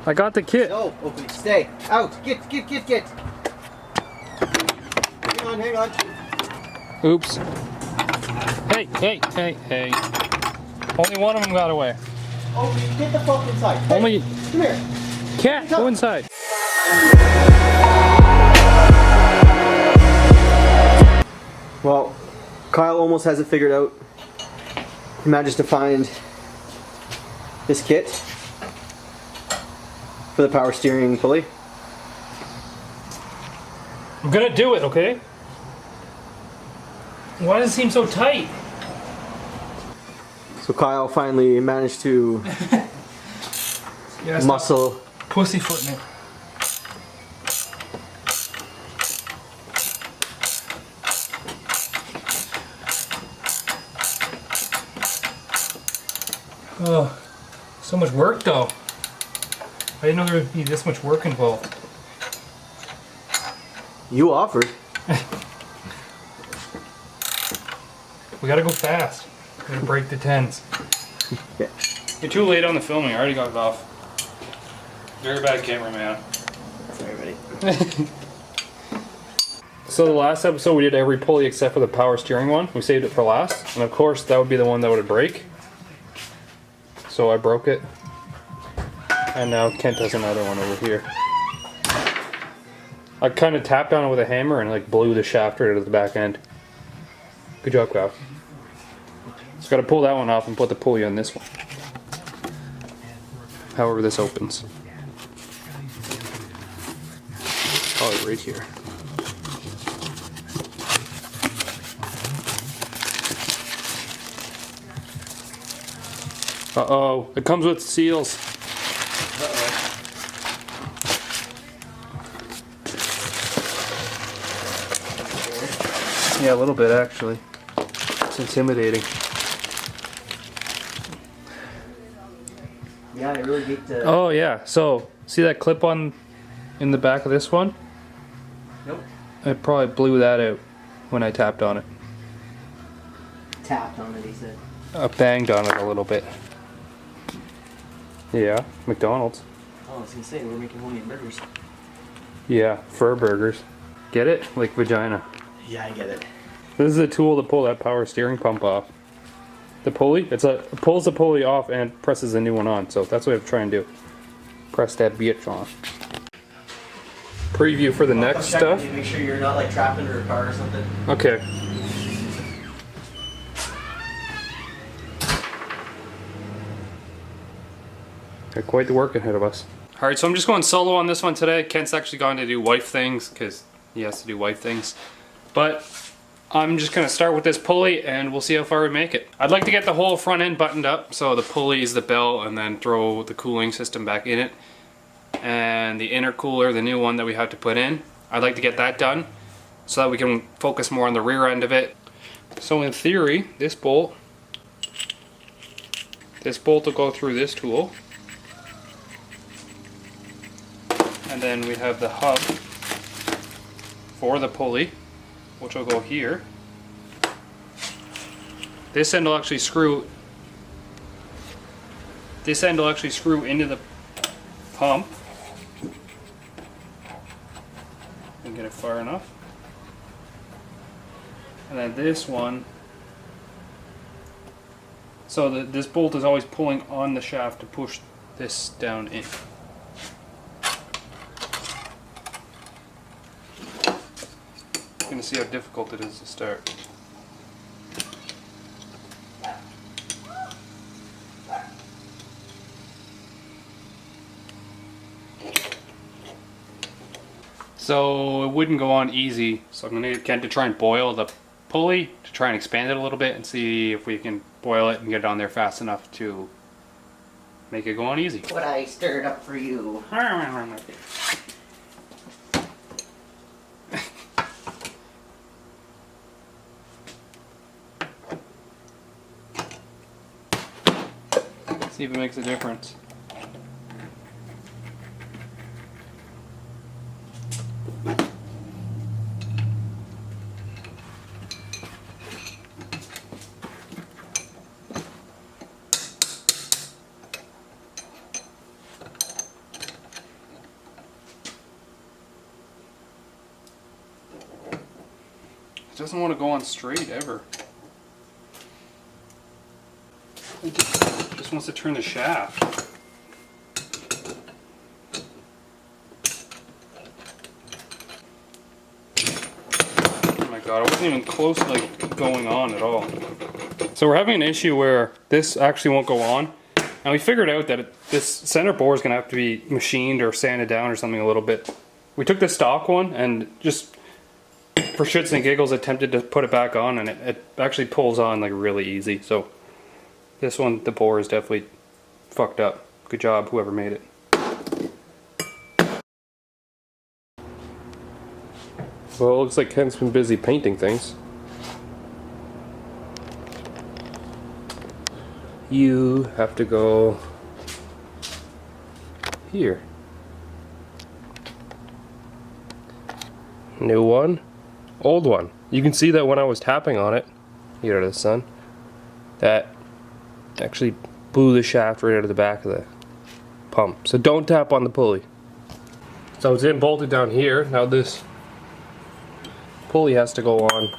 I got the kit. No, open. Stay. Out. Get. Hang on. Oops. Hey. Only one of them got away. Oh, get the fuck inside. Hey, Only. come here. Cat, go inside. Well, Kyle almost has it figured out. He managed to find this kit for the power steering pulley. I'm gonna do it, okay? Why does it seem so tight? So Kyle finally managed to muscle. Pussyfooting it. Oh, so much work though. I didn't know there would be this much work involved. You offered. We gotta go fast. We gotta break the tens. Okay. You're too late on the filming. I already got it off. Very bad cameraman. Sorry, buddy. So the last episode we did every pulley except for the power steering one. We saved it for last. And of course that would be the one that would break. So I broke it. And now Kent has another one over here. I kind of tapped on it with a hammer and like blew the shaft right out of the back end. Good job, Kyle. Just gotta pull that one off and put the pulley on this one. However this opens. Probably right here. Uh-oh, it comes with seals. Yeah, a little bit actually. It's intimidating. Yeah, I really hate to. Oh yeah, so see that clip on in the back of this one? Nope. I probably blew that out when I tapped on it. Tapped on it, he said. I banged on it a little bit. Yeah, McDonald's. Oh, I was gonna say, we're making homemade burgers. Yeah, fur burgers. Get it? Like vagina. Yeah, I get it. This is a tool to pull that power steering pump off. The pulley, it pulls the pulley off and presses a new one on. So that's what I have to try and do. Press that bitch on. Preview for the next stuff. Make sure you're not like trapped under a car or something. Okay. Got quite the work ahead of us. Alright, so I'm just going solo on this one today. Kent's actually gone to do wife things because he has to do wife things. But I'm just going to start with this pulley and we'll see how far we make it. I'd like to get the whole front end buttoned up. So the pulley is the bell and then throw the cooling system back in it. And the intercooler, the new one that we have to put in. I'd like to get that done so that we can focus more on the rear end of it. So in theory, this bolt will go through this tool. And then we have the hub for the pulley, which will go here. This end will actually screw into the pump. And get it far enough. And then this one, so this bolt is always pulling on the shaft to push this down in. Going to see how difficult it is to start. So it wouldn't go on easy, so I'm going to get Kent to try and boil the pulley to try and expand it a little bit and see if we can boil it and get it on there fast enough to make it go on easy. What I stirred up for you. See if it makes a difference. It doesn't want to go on straight ever. It just wants to turn the shaft. Oh my god, it wasn't even close to like going on at all. So we're having an issue where this actually won't go on. And we figured out that this center bore is going to have to be machined or sanded down or something a little bit. We took the stock one and just for shits and giggles attempted to put it back on, and it actually pulls on like really easy. So this one, the bore is definitely fucked up. Good job, whoever made it. Well, it looks like Ken's been busy painting things. You have to go here. New one, old one. You can see that when I was tapping on it, get out of the sun, that actually blew the shaft right out of the back of the pump. So don't tap on the pulley. So it's in bolted down here. Now this pulley has to go on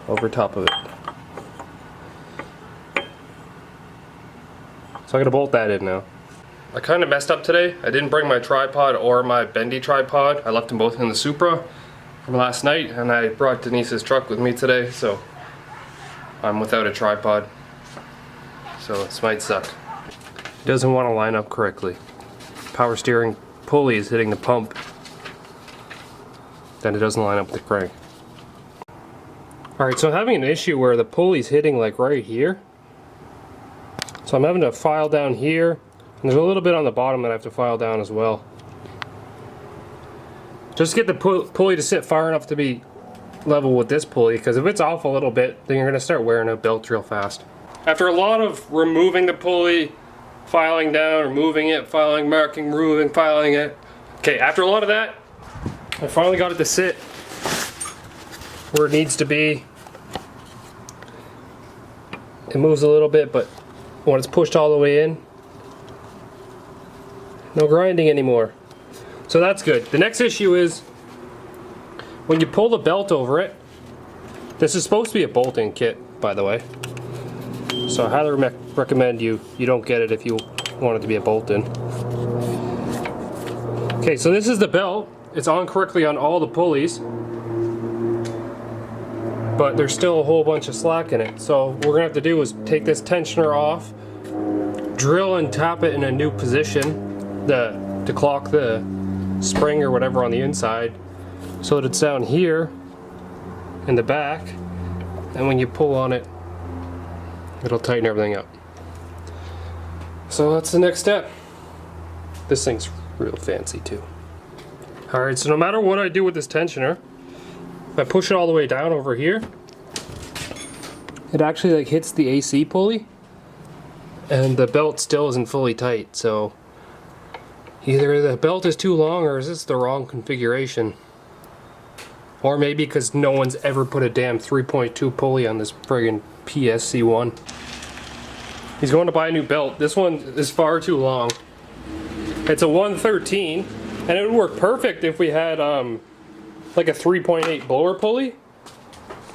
over top of it. So I'm gonna bolt that in now. I kind of messed up today. I didn't bring my tripod or my bendy tripod. I left them both in the Supra from last night, and I brought Denise's truck with me today, so I'm without a tripod. So this might suck. It doesn't want to line up correctly. Power steering pulley is hitting the pump. Then it doesn't line up with the crank. Alright, so I'm having an issue where the pulley's hitting like right here. So I'm having to file down here. And there's a little bit on the bottom that I have to file down as well. Just get the pulley to sit far enough to be level with this pulley, because if it's off a little bit, then you're going to start wearing out belts real fast. After a lot of removing the pulley, filing down, removing it, filing, marking, removing, filing it. Okay, after a lot of that, I finally got it to sit where it needs to be. It moves a little bit, but when it's pushed all the way in, no grinding anymore. So that's good. The next issue is when you pull the belt over it. This is supposed to be a bolt-in kit, by the way. So I highly recommend you don't get it if you want it to be a bolt-in. Okay, so this is the belt. It's on correctly on all the pulleys, but there's still a whole bunch of slack in it. So what we're gonna have to do is take this tensioner off, drill and tap it in a new position to clock the spring or whatever on the inside, so that it's down here in the back, and when you pull on it, it'll tighten everything up. So that's the next step. This thing's real fancy too. Alright, so no matter what I do with this tensioner, if I push it all the way down over here, it actually like hits the AC pulley, and the belt still isn't fully tight. So either the belt is too long, or is this the wrong configuration? Or maybe because no one's ever put a damn 3.2 pulley on this friggin' PSC1. He's going to buy a new belt. This one is far too long. It's a 113, and it would work perfect if we had like a 3.8 blower pulley,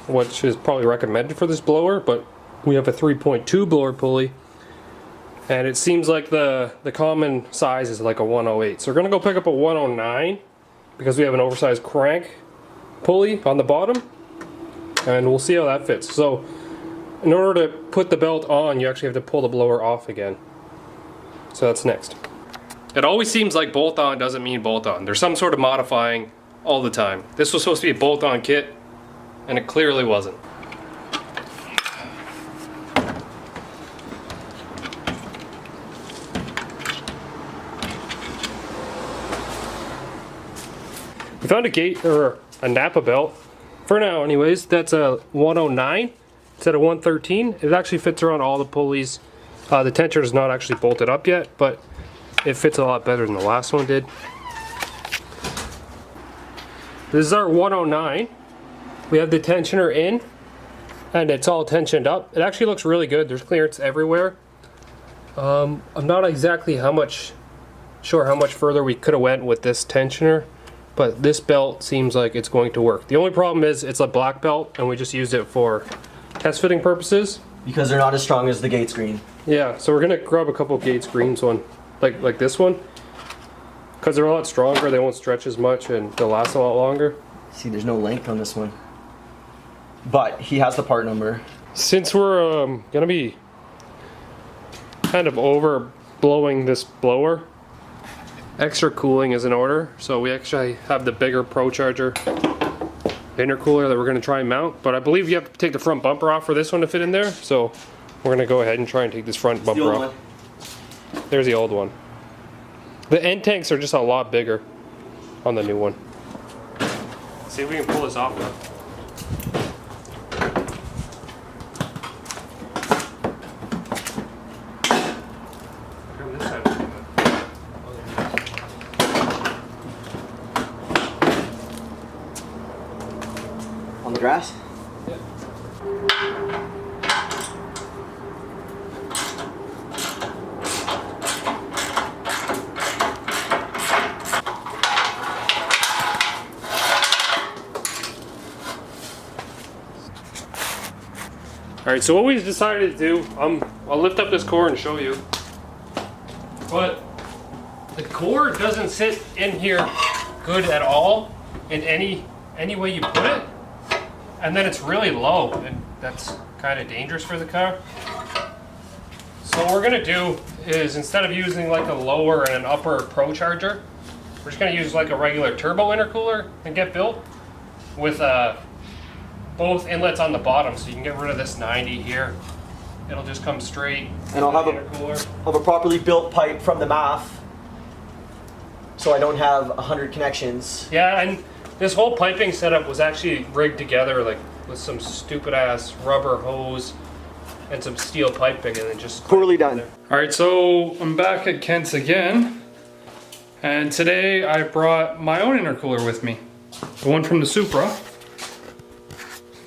which is probably recommended for this blower, but we have a 3.2 blower pulley. And it seems like the common size is like a 108. So we're going to go pick up a 109 because we have an oversized crank pulley on the bottom. And we'll see how that fits. So in order to put the belt on, you actually have to pull the blower off again. So that's next. It always seems like bolt-on doesn't mean bolt-on. There's some sort of modifying all the time. This was supposed to be a bolt-on kit, and it clearly wasn't. We found a gate or a Napa belt, for now anyways, that's a 109 instead of 113. It actually fits around all the pulleys. The tensioner is not actually bolted up yet, but it fits a lot better than the last one did. This is our 109. We have the tensioner in, and it's all tensioned up. It actually looks really good. There's clearance everywhere. I'm not exactly sure how much further we could have went with this tensioner. but this belt seems like it's going to work. The only problem is it's a black belt and we just used it for test fitting purposes. Because they're not as strong as the Gates green. Yeah, so we're gonna grab a couple Gates greens one, like this one. Because they're a lot stronger, they won't stretch as much and they'll last a lot longer. See, there's no length on this one. But he has the part number. Since we're gonna be kind of over blowing this blower, extra cooling is in order. So we actually have the bigger Pro Charger intercooler that we're gonna try and mount. But I believe you have to take the front bumper off for this one to fit in there. So we're gonna go ahead and try and take this front bumper off. There's the old one. The end tanks are just a lot bigger on the new one. See if we can pull this off now. On the grass? Yeah. Alright, so what we decided to do, I'll lift up this core and show you. But the core doesn't sit in here good at all in any way you put it. And then it's really low, and that's kind of dangerous for the car. So what we're gonna do is, instead of using like a lower and an upper Pro Charger, we're just gonna use like a regular turbo intercooler and get built with both inlets on the bottom, so you can get rid of this 90 here. It'll just come straight. And I'll have intercooler. a properly built pipe from the mach, so I don't have 100 connections. Yeah, and this whole piping setup was actually rigged together like with some stupid ass rubber hose and some steel piping, and then just Poorly done. All right, so I'm back at Kent's again, and today I brought my own intercooler with me, the one from the Supra.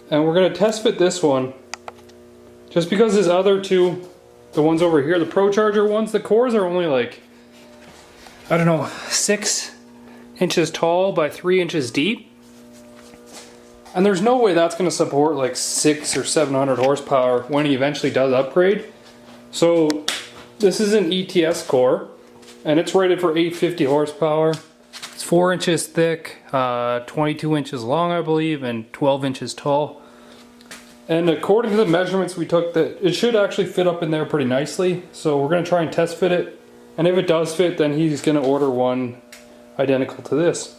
And we're gonna test fit this one, just because these other two, the ones over here, the Pro Charger ones, the cores are only like, I don't know, 6 inches tall by 3 inches deep. And there's no way that's gonna support like 600 or 700 horsepower when he eventually does upgrade. So this is an ETS core, and it's rated for 850 horsepower. It's 4 inches thick, 22 inches long, I believe, and 12 inches tall. And according to the measurements we took, that it should actually fit up in there pretty nicely. So we're gonna try and test fit it. And if it does fit, then he's gonna order one identical to this.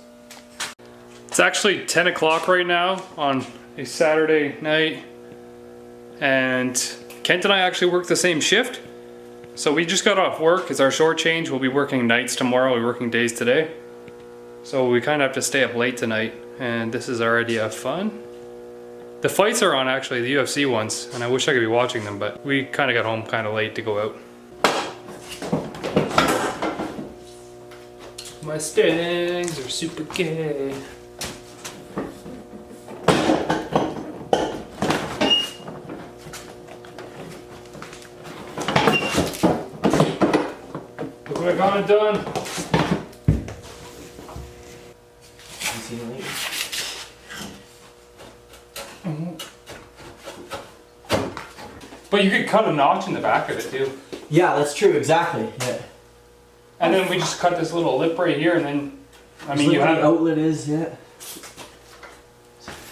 It's actually 10 o'clock right now on a Saturday night. And Kent and I actually work the same shift. So we just got off work. It's our short change. We'll be working nights tomorrow. We're working days today. So we kind of have to stay up late tonight, and this is our idea of fun. The fights are on, actually, the UFC ones, and I wish I could be watching them, but we kind of got home kind of late to go out. Mustangs are super gay. Look what I got it done. But you could cut a notch in the back of it too. Yeah, that's true, exactly. Yeah. And then we just cut this little lip right here, and then, I mean, you have have the outlet is, yeah.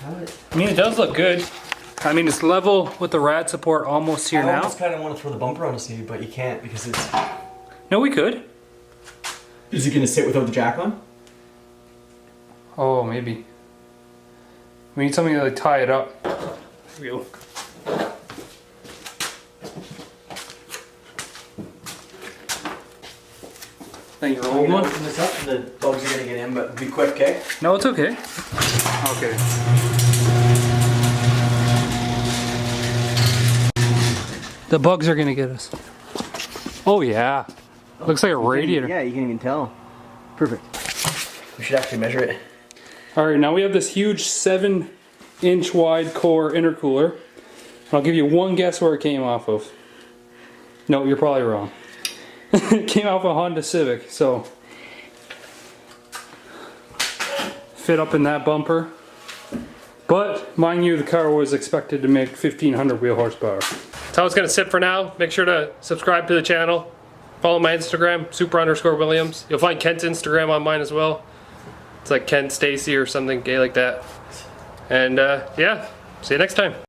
I mean, it does look good. I mean, it's level with the rad support almost here I now. almost kind of want to throw the bumper on to see, but you can't because it's... No, we could. Is it going to sit without the jack on? Oh, maybe. We need something to like, tie it up. Here we go. Think you're I'm going to open this up and the bugs are going to get in, but be quick, okay? No, it's okay. Okay. The bugs are gonna get us. Oh yeah. Looks like a radiator. Yeah, you can even tell. Perfect. We should actually measure it. Alright, now we have this huge 7-inch wide core intercooler. I'll give you one guess where it came off of. No, you're probably wrong. It came off a Honda Civic, so. fit up in that bumper. But mind you, the car was expected to make 1500 wheel horsepower. That's how it's gonna sit for now. Make sure to subscribe to the channel. Follow my Instagram, super_Williams. You'll find Kent's Instagram on mine as well. It's like Kent Stacy or something gay like that. And yeah, see you next time.